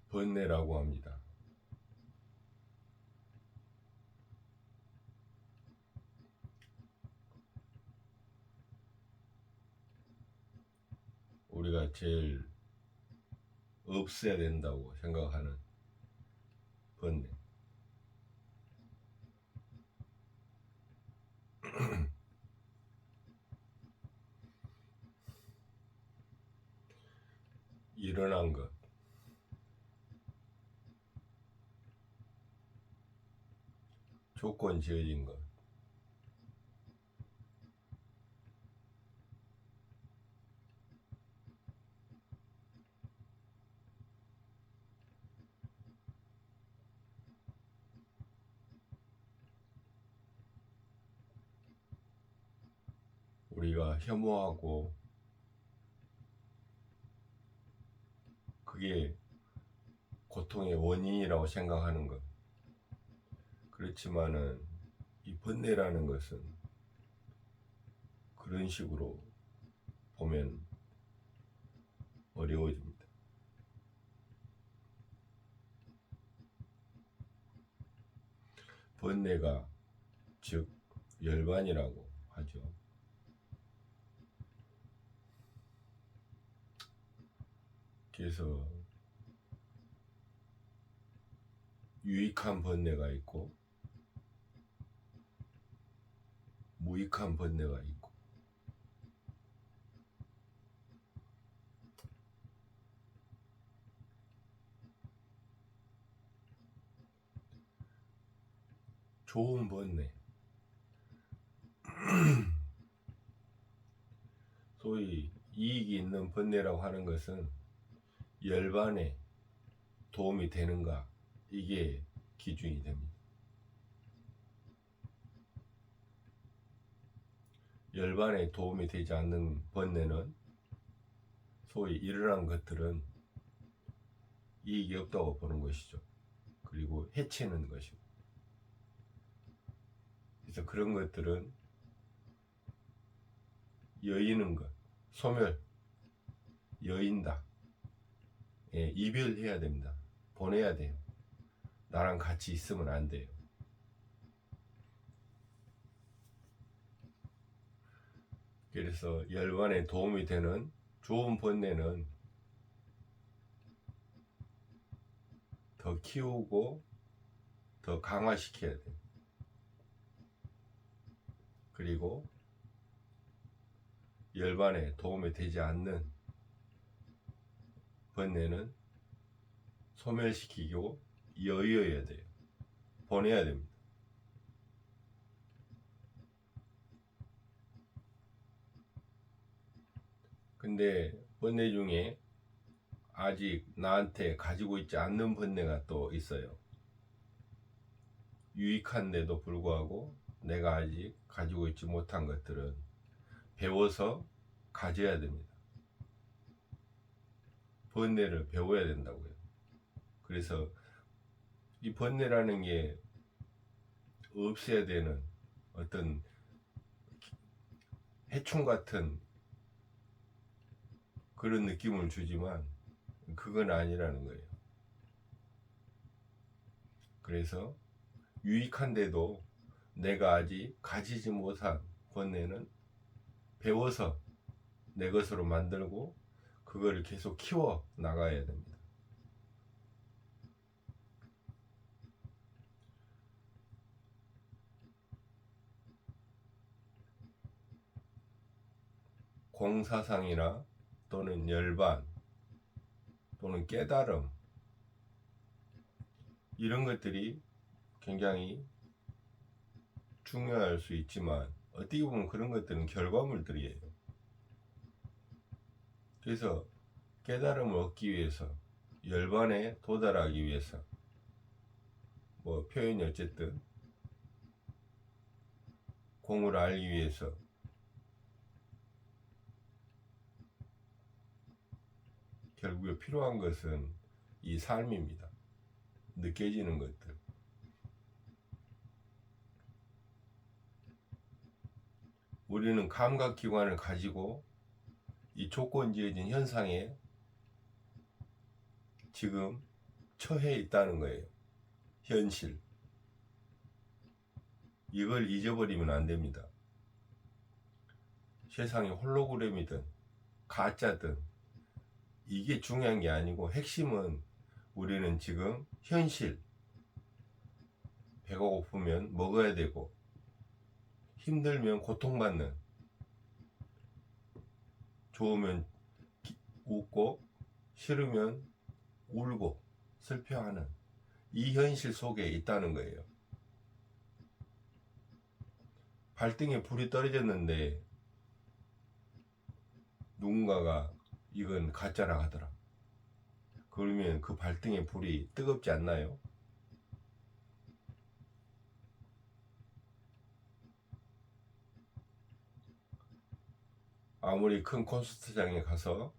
번뇌라고 합니다. 우리가 제일 없애야 된다고 생각하는 번뇌. 일어난 것, 조건 지어진 것, 우리가 혐오하고 그게 고통의 원인이라고 생각하는 것. 그렇지만은 이 번뇌라는 것은 그런 식으로 보면 어려워집니다. 번뇌가 즉 열반이라고 하죠. 그래서 유익한 번뇌가 있고 무익한 번뇌가 있고, 좋은 번뇌, 소위 이익이 있는 번뇌라고 하는 것은 열반에 도움이 되는가, 이게 기준이 됩니다. 열반에 도움이 되지 않는 번뇌는 소위 일어난 것들은 이익이 없다고 보는 것이죠. 그리고 해치는 것이고. 그래서 그런 것들은 여의는 것, 소멸, 여인다. 예, 이별해야 됩니다. 보내야 돼요. 나랑 같이 있으면 안 돼요. 그래서 열반에 도움이 되는 좋은 번뇌는 더 키우고 더 강화시켜야 돼요. 그리고 열반에 도움이 되지 않는 번뇌는 소멸시키고 여의어야 돼요. 보내야 됩니다. 근데 번뇌 중에 아직 나한테 가지고 있지 않는 번뇌가 또 있어요. 유익한데도 불구하고 내가 아직 가지고 있지 못한 것들은 배워서 가져야 됩니다. 번뇌를 배워야 된다고요. 그래서 이 번뇌라는 게 없애야 되는 어떤 해충 같은 그런 느낌을 주지만 그건 아니라는 거예요. 그래서 유익한데도 내가 아직 가지지 못한 번뇌는 배워서 내 것으로 만들고 그거를 계속 키워 나가야 됩니다. 공사상이나 또는 열반 또는 깨달음, 이런 것들이 굉장히 중요할 수 있지만 어떻게 보면 그런 것들은 결과물들이에요. 그래서 깨달음을 얻기 위해서, 열반에 도달하기 위해서, 뭐 표현이 어쨌든 공을 알기 위해서 결국에 필요한 것은 이 삶입니다. 느껴지는 것들. 우리는 감각기관을 가지고 이 조건 지어진 현상에 지금 처해 있다는 거예요. 현실. 이걸 잊어버리면 안 됩니다. 세상이 홀로그램이든 가짜든 이게 중요한 게 아니고, 핵심은 우리는 지금 현실, 배가 고프면 먹어야 되고, 힘들면 고통받는, 좋으면 웃고 싫으면 울고 슬퍼하는 이 현실 속에 있다는 거예요. 발등에 불이 떨어졌는데 누군가가 이건 가짜라 하더라. 그러면 그 발등에 불이 뜨겁지 않나요? 아무리 큰 콘서트장에 가서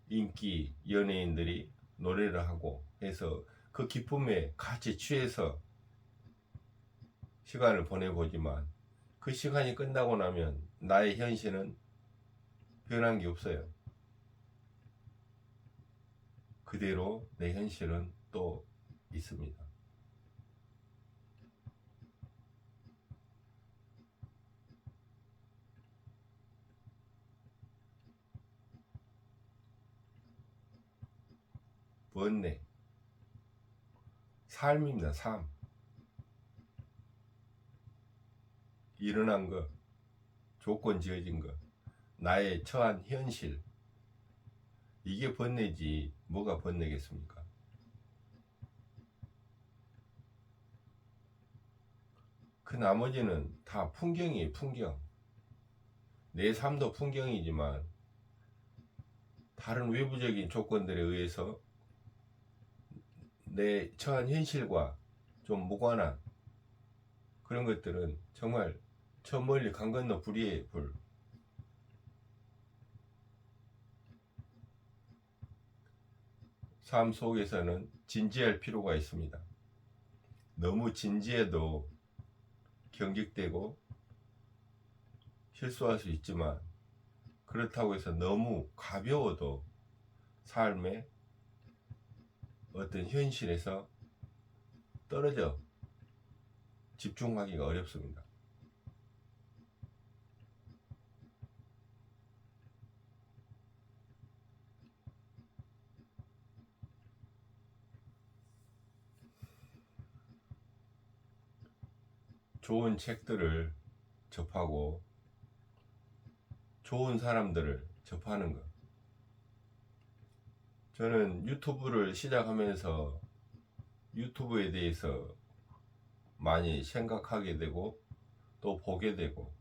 인기 연예인들이 노래를 하고 해서 그 기쁨에 같이 취해서 시간을 보내보지만, 그 시간이 끝나고 나면 나의 현실은 변한 게 없어요. 그대로 내 현실은 또 있습니다. 번뇌, 삶입니다. 삶. 일어난 것, 조건 지어진 것, 나의 처한 현실, 이게 번뇌지 뭐가 번뇌겠습니까? 그 나머지는 다 풍경이에요. 풍경. 내 삶도 풍경이지만 다른 외부적인 조건들에 의해서 내 처한 현실과 좀 무관한 그런 것들은 정말 저 멀리 강 건너 불이에요. 불. 삶 속에서는 진지할 필요가 있습니다. 너무 진지해도 경직되고 실수할 수 있지만, 그렇다고 해서 너무 가벼워도 삶의 어떤 현실에서 떨어져 집중하기가 어렵습니다. 좋은 책들을 접하고 좋은 사람들을 접하는 것. 저는 유튜브를 시작하면서 유튜브에 대해서 많이 생각하게 되고 또 보게 되고,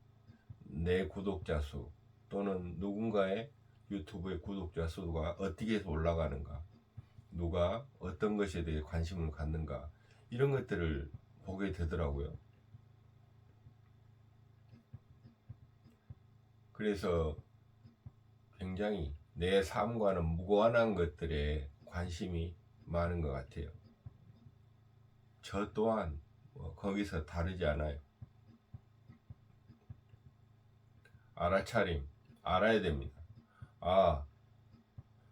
내 구독자 수 또는 누군가의 유튜브의 구독자 수가 어떻게 해서 올라가는가, 누가 어떤 것에 대해 관심을 갖는가, 이런 것들을 보게 되더라고요. 그래서 굉장히 내 삶과는 무관한 것들에 관심이 많은 것 같아요. 저 또한 거기서 다르지 않아요. 알아차림, 알아야 됩니다. 아,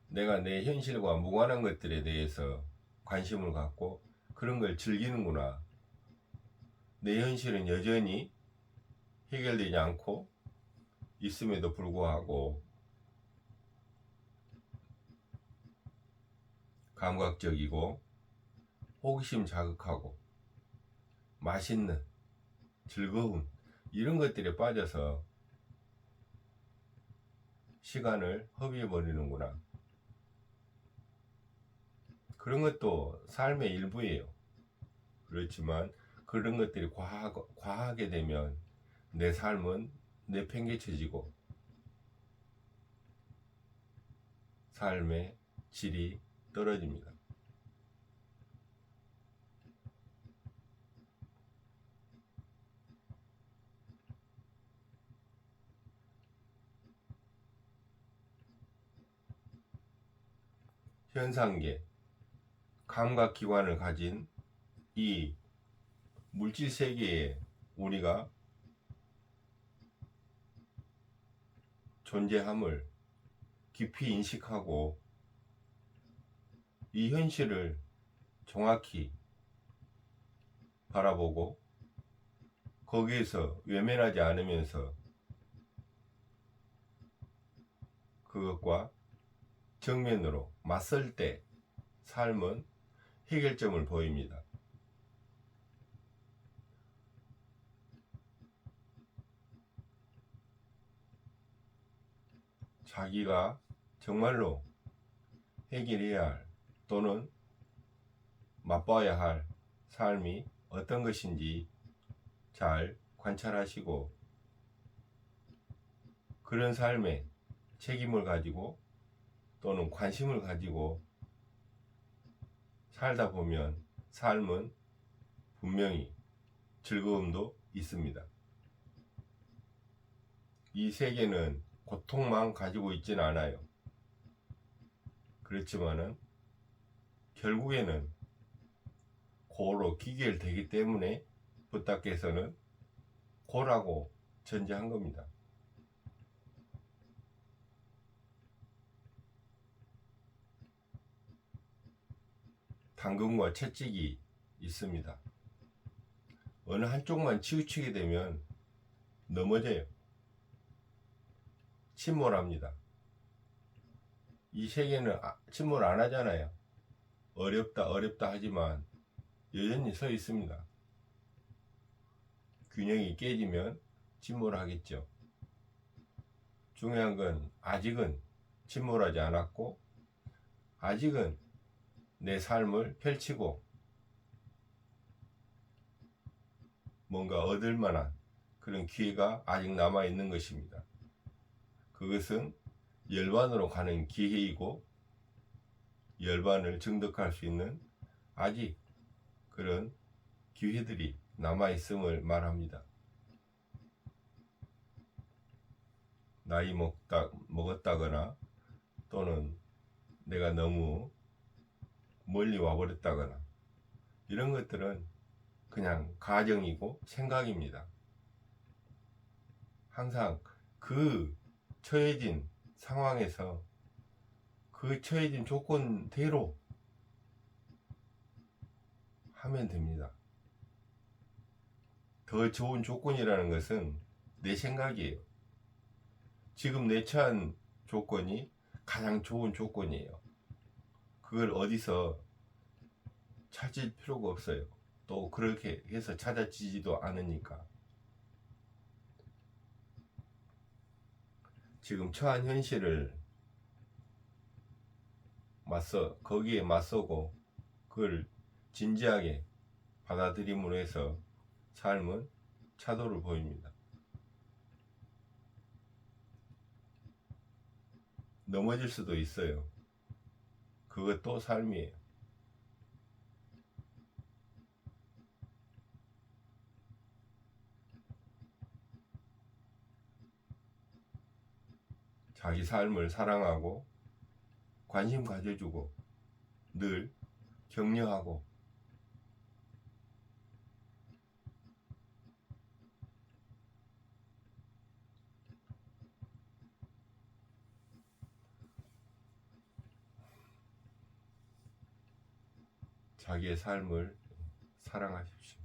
내가 내 현실과 무관한 것들에 대해서 관심을 갖고 그런 걸 즐기는구나. 내 현실은 여전히 해결되지 않고 있음에도 불구하고 감각적이고 호기심 자극하고 맛있는 즐거움, 이런 것들에 빠져서 시간을 허비해 버리는구나. 그런 것도 삶의 일부예요. 그렇지만 그런 것들이 과하게 되면 내 삶은 내팽개쳐지고 삶의 질이 떨어집니다. 현상계, 감각기관을 가진 이 물질 세계에 우리가 존재함을 깊이 인식하고 이 현실을 정확히 바라보고 거기에서 외면하지 않으면서 그것과 정면으로 맞설 때 삶은 해결점을 보입니다. 자기가 정말로 해결해야 할 또는 맛봐야 할 삶이 어떤 것인지 잘 관찰하시고 그런 삶에 책임을 가지고 또는 관심을 가지고 살다 보면 삶은 분명히 즐거움도 있습니다. 이 세계는 고통만 가지고 있지는 않아요. 그렇지만은 결국에는 고로 귀결되기 때문에 부처께서는 고라고 전제한 겁니다. 당근과 채찍이 있습니다. 어느 한쪽만 치우치게 되면 넘어져요. 침몰합니다. 이 세계는 침몰 안 하잖아요. 어렵다 하지만 여전히 서 있습니다. 균형이 깨지면 침몰하겠죠. 중요한 건 아직은 침몰하지 않았고 아직은 내 삶을 펼치고 뭔가 얻을 만한 그런 기회가 아직 남아 있는 것입니다. 그것은 열반으로 가는 기회이고 열반을 증득할 수 있는 아직 그런 기회들이 남아 있음을 말합니다. 나이 먹었다거나 또는 내가 너무 멀리 와버렸다거나 이런 것들은 그냥 가정이고 생각입니다. 항상 그 처해진 상황에서 그 처해진 조건대로 하면 됩니다. 더 좋은 조건이라는 것은 내 생각이에요. 지금 내 처한 조건이 가장 좋은 조건이에요. 그걸 어디서 찾을 필요가 없어요. 또 그렇게 해서 찾아지지도 않으니까. 지금 처한 현실을 거기에 맞서고 그걸 진지하게 받아들임으로 해서 삶은 차도를 보입니다. 넘어질 수도 있어요. 그것도 삶이에요. 자기 삶을 사랑하고 관심 가져주고 늘 격려하고 자기의 삶을 사랑하십시오.